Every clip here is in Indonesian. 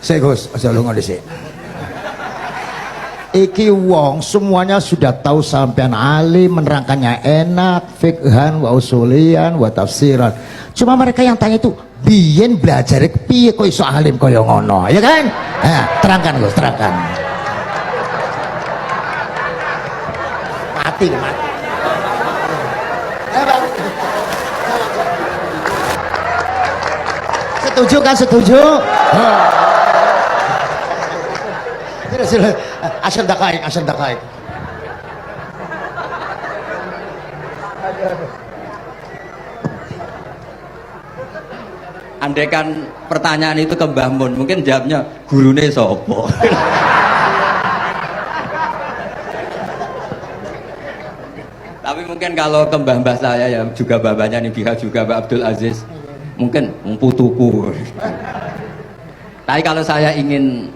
Sik Gus, aja lunga dhisik. Iki wong semuanya sudah tahu sampean alim, menerangkannya enak, fikhan wa usulian wa tafsiran. Cuma mereka yang tanya itu, biyen belajar piye kok iso alim kaya ngono, ya kan? Nah, terangkan Gus, terangkan. Mati. Setuju kan, setuju? Asal dakaik. Andai kan pertanyaan itu ke Mbah Mun, mungkin jawabnya gurune sopo. Tapi mungkin kalau ke mbah-mbah saya ya juga bapaknya nih Biha juga Mbak Abdul Aziz, mungkin putuku. Tapi kalau saya ingin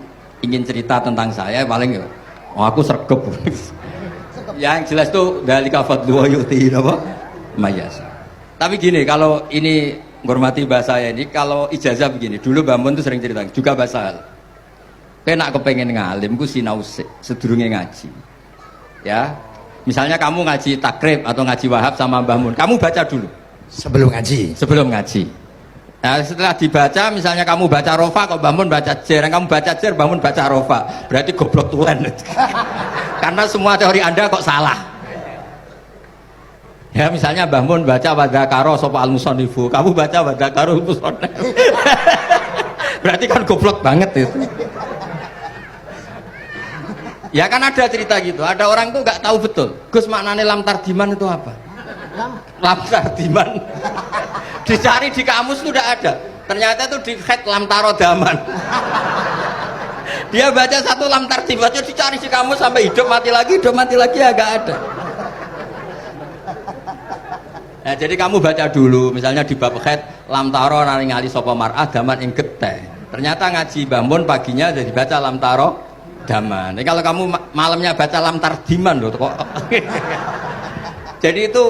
cerita tentang saya paling ya, aku sergep. Yang jelas tuh dari kafat dua yuti apa? Mayas. Tapi gini, kalau ini menghormati bahasa saya ini, kalau ijazah begini, dulu Mbak Mun tuh sering cerita juga bahasa. Kena kepengen ngalim, ku sinau sedurunge ngaji. Ya, misalnya kamu ngaji takrib atau ngaji wahab sama Mbah Mun, kamu baca dulu sebelum ngaji. Nah, setelah dibaca, misalnya kamu baca rofa, kok Mbah Mun baca jer, kamu baca jer, Mbah Mun baca rofa, berarti goblok tulen. Karena semua teori Anda kok salah. Ya, misalnya Mbah Mun baca wadakaro sopa al-musonifu, kamu baca wadakaro musonif. Berarti kan goblok banget itu. Ya kan ada cerita gitu, ada orang tuh nggak tahu betul, Gus maknanya lam tardiman itu apa? Lam tardiman dicari di kamus itu udah ada, ternyata itu di head lam tarodaman. Dia baca satu lam tardiman, dicari di kamus sampai hidup mati lagi ya nggak ada. Nah, jadi kamu baca dulu, misalnya di bab head lam taro naringali sopo mar'ah daman ing geteh. Ternyata ngaji Mbah Mun paginya jadi baca lam taro daman. Jadi kalau kamu malamnya baca lam tardiman loh kok. Jadi itu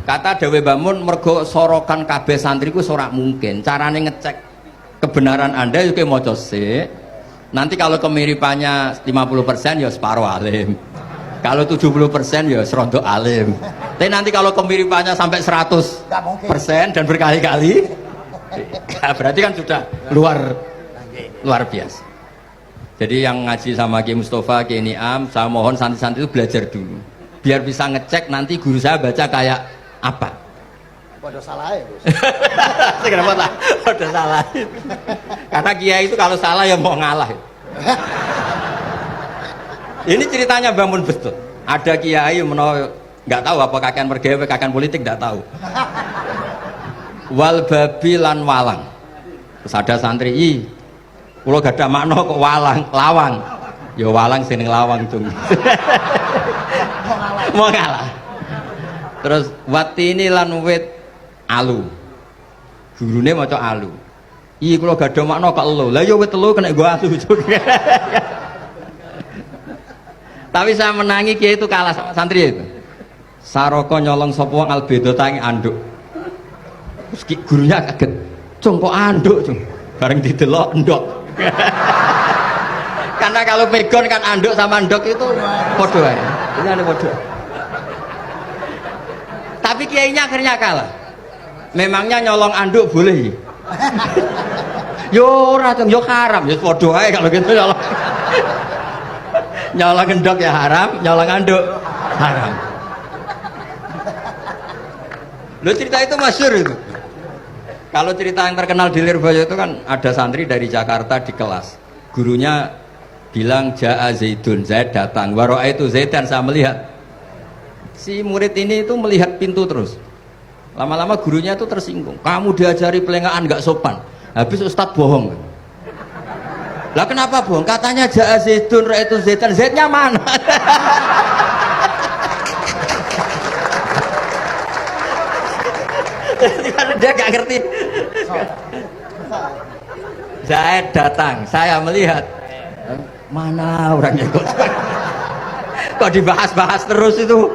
kata Dewi Mbah Mun, mergo sorokan kabeh santriku sorak mungkin. Carane ngecek kebenaran Anda juga maca sik. Nanti kalau kemiripannya 50% ya separuh alim. Kalau 70% ya serondo alim. Tapi nanti kalau kemiripannya sampai 100% dan berkali-kali, berarti kan sudah luar biasa. Jadi yang ngaji sama Ki Mustafa, Ki Niam, saya mohon santri-santri itu belajar dulu, biar bisa ngecek nanti guru saya baca kayak apa. Waduh salah ya Gus. Kenapa lah? Waduh salah. Karena kiai itu kalau salah ya mau ngalah. Ini ceritanya Mbah Mun betul. Ada kiai nggak tahu apa kakean mergawe, kakean politik nggak tahu. Wal babi lan walang. Terus ada santri, kulo gak ada makna kok lawang. Ya walang sing lawang tuh. Mau ngalah. Terus watini lan wit alu. Gurune maca alu. Kulo gak ada makna kok elo. Lah ya wit telu kena gua alu. Tapi saya menangi kiai itu kalah sama santri itu. Saroko nyolong sapa wong albedo tangi anduk. Terus gurunya kaget. Cung kok anduk, cung. Bareng didelok ndok. Karena kalau pegon kan anduk sama ndok itu padha wae. Ini ada padha. Tapi kiainya akhirnya kalah. Memangnya nyolong anduk boleh? Yo ora, cung, yo haram, yo padha wae kalau gitu nyolong. Nyolong endok ya haram, nyolong anduk haram. Lo cerita itu masyhur itu. Kalau cerita yang terkenal di Lirboyo itu kan ada santri dari Jakarta di kelas. Gurunya bilang Ja'a Zaidun, Zaid datang. Waro'a itu Zaidan, saya melihat. Si murid ini itu melihat pintu terus. Lama-lama gurunya itu tersinggung. Kamu diajari pelengahan nggak sopan. Habis Ustadz bohong. Lah kenapa bohong? Katanya Ja'a Zaidun, Ra itu Zaidan. Zaidnya mana? Dia gak ngerti. Zaid datang, saya melihat. Mana orangnya kok dibahas-bahas terus itu.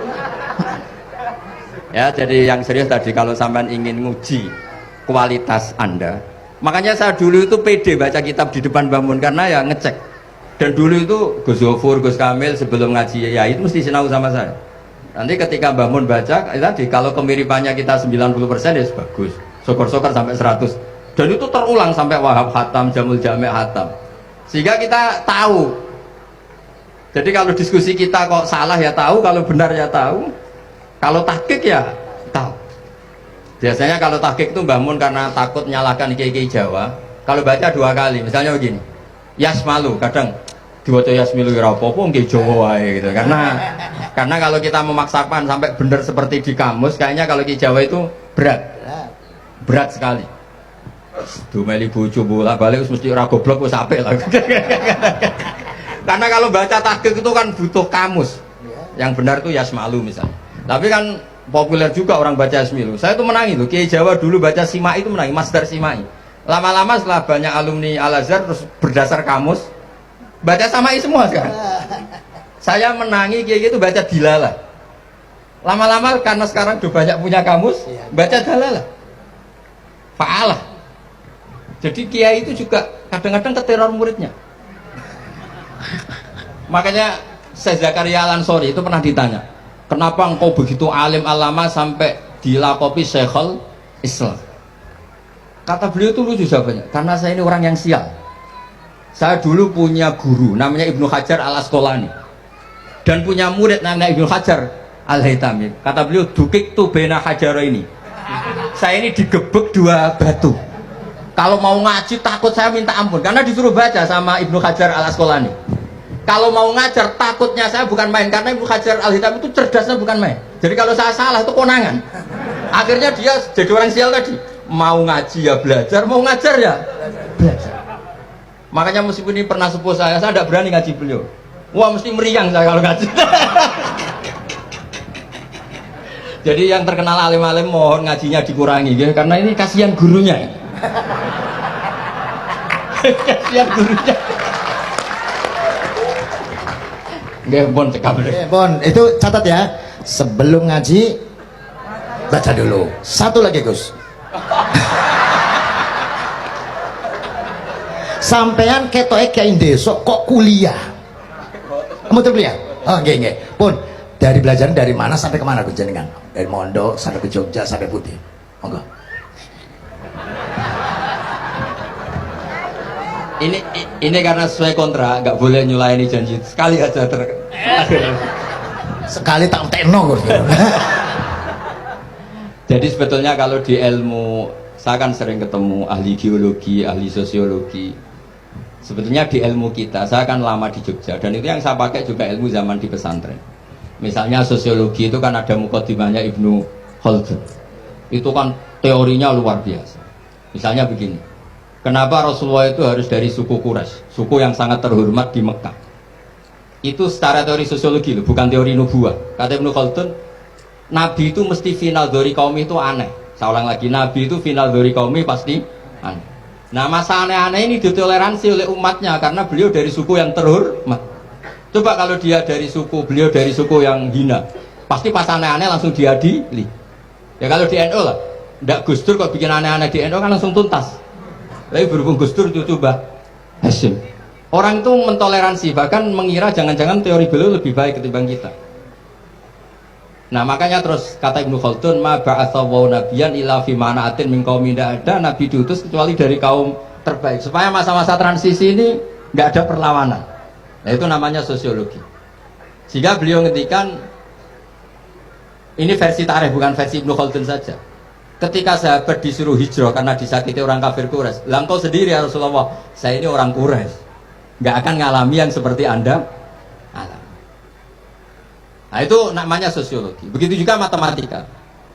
Ya, jadi yang serius tadi, kalau sampean ingin nguji kualitas Anda, Makanya saya dulu itu pede baca kitab di depan Mbah Mun karena ya ngecek. Dan dulu itu Gus Zofur, Gus Kamil sebelum ngaji ya itu mesti sinau sama saya. Nanti ketika Mbah Mun baca, tadi kalau kemiripannya kita 90% ya bagus. Syukur-syukur sampai 100. Dan itu terulang sampai Wahab Hatam, Jamul Jami' Hatam. Sehingga kita tahu. Jadi kalau diskusi kita kok salah ya tahu, kalau benar ya tahu. Kalau tahqiq ya tahu. Biasanya kalau tahqiq itu Mbah Mun karena takut nyalahkan kiai-kiai Jawa, kalau baca 2 kali, misalnya begini, Yasmalu, kadang diwaca Yasmilu ya apa-apa nggih Jawa wae gitu. Karena kalau kita memaksakan sampai benar seperti di kamus, kayaknya kalau kiai Jawa itu berat sekali. Dumeli bojo bolak-balik mesti ora goblok wis apik lah. Karena kalau baca tahqiq itu kan butuh kamus. Yang benar itu Yasmalu misalnya. Tapi kan populer juga orang baca Yasmilu. Saya tuh menangi loh, Kiai Jawa dulu baca Simai itu menangi, Masdar Simai. Lama-lama setelah banyak alumni Al-Azhar terus berdasar kamus, baca Samai semua sekarang. Saya menangi Kiai itu baca Dilalah. Lama-lama karena sekarang udah banyak punya kamus, baca Dalalah. Fa'alah. Jadi Kiai itu juga kadang-kadang keteror muridnya. Makanya Syekh Zakaria Al-Ansori itu pernah ditanya, kenapa engkau begitu alim alama sampai dilakopi Syekhul Islam? Kata beliau itu lucu jawabannya, karena saya ini orang yang sial. Saya dulu punya guru namanya Ibnu Hajar Al-Asqalani dan punya murid namanya Ibnu Hajar Al-Haytami. Kata beliau, dukik tu bena hajaro ini. Saya ini digebek 2 batu. Kalau mau ngaji takut saya minta ampun karena disuruh baca sama Ibnu Hajar Al-Asqalani. Kalau mau ngajar takutnya saya bukan main karena Ibnu Hajar Al-Haytami itu cerdasnya bukan main. Jadi kalau saya salah itu konangan. Akhirnya dia jadi orang sial tadi. Mau ngaji ya belajar, mau ngajar ya belajar. Makanya meskipun ini pernah sepuh saya tidak berani ngaji beliau. Wah mesti meriang saya kalau ngaji. Jadi yang terkenal alim-alim mohon ngajinya dikurangi ya, karena ini kasihan gurunya. Kasihan gurunya. Nggih, Bon cekap. Bon, itu catat ya. Sebelum ngaji baca dulu. Satu lagi, Gus. Sampean ketoke kayak desa kok kuliah. Kamu tuh kuliah? Oh, nggih nggih. Pun dari belajar dari mana sampai kemana Gus jenengan? Dari Mondok sampai ke Jogja sampai Putih. Monggo. Ini karena sesuai kontrak, nggak boleh nyulaini janji sekali aja Sekali tak tekno Gus. Jadi sebetulnya kalau di ilmu, saya kan sering ketemu ahli geologi, ahli sosiologi. Sebetulnya di ilmu kita, saya kan lama di Jogja dan itu yang saya pakai juga ilmu zaman di pesantren. Misalnya sosiologi itu kan ada mukadimahnya Ibnu Khaldun. Itu kan teorinya luar biasa. Misalnya begini, kenapa Rasulullah itu harus dari suku Quraisy, suku yang sangat terhormat di Mekah? Itu secara teori sosiologi loh, bukan teori nubuah. Kata Ibnu Khaldun, Nabi itu mesti final dari kaum itu aneh. Saya ulang lagi, Nabi itu final dari kaum pasti aneh. Nah masa aneh-aneh ini ditoleransi oleh umatnya karena beliau dari suku yang terhormat. Coba kalau dia dari suku, beliau dari suku yang hina, pasti pas aneh-aneh langsung diadili. Ya kalau di NU lah, ndak Gus Dur kok bikin aneh-aneh di NU kan langsung tuntas. Tapi berhubung Gus Dur itu coba Hasyim. Orang itu mentoleransi, bahkan mengira jangan-jangan teori beliau lebih baik ketimbang kita. Nah makanya terus kata Ibnu Khaldun, ma ba'atsawu nabiyan illa fi mana'atin min qaumin, tidak ada nabi diutus kecuali dari kaum terbaik supaya masa-masa transisi ini nggak ada perlawanan. Nah itu namanya sosiologi. Sehingga beliau ngendikan, ini versi tarikh bukan versi Ibnu Khaldun saja. Ketika sahabat disuruh hijrah karena disakiti orang kafir Quraisy, lah engkau sendiri ya Rasulullah, saya ini orang Quraisy, nggak akan ngalami yang seperti Anda alami. Nah itu namanya sosiologi. Begitu juga matematika.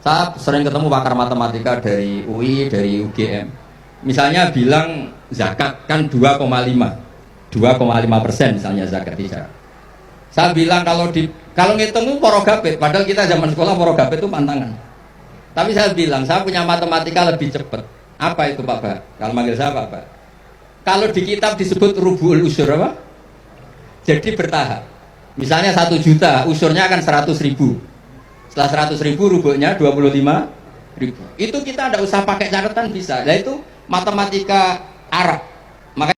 Saya sering ketemu pakar matematika dari UI, dari UGM. Misalnya bilang zakat kan 2,5% misalnya zakat tidak. Saya bilang kalau ngitung itu porogabit, padahal kita zaman sekolah porogabit itu pantangan. Tapi saya bilang saya punya matematika lebih cepat. Apa itu Pak Bah? Kalau manggil saya Pak Bah. Kalau di kitab disebut rubu'ul usyur apa? Jadi bertahap. Misalnya 1 juta, usurnya akan 100.000. Setelah 100.000 rubuhnya 25.000. Itu kita tidak usah pakai catatan bisa. Nah itu matematika Arab.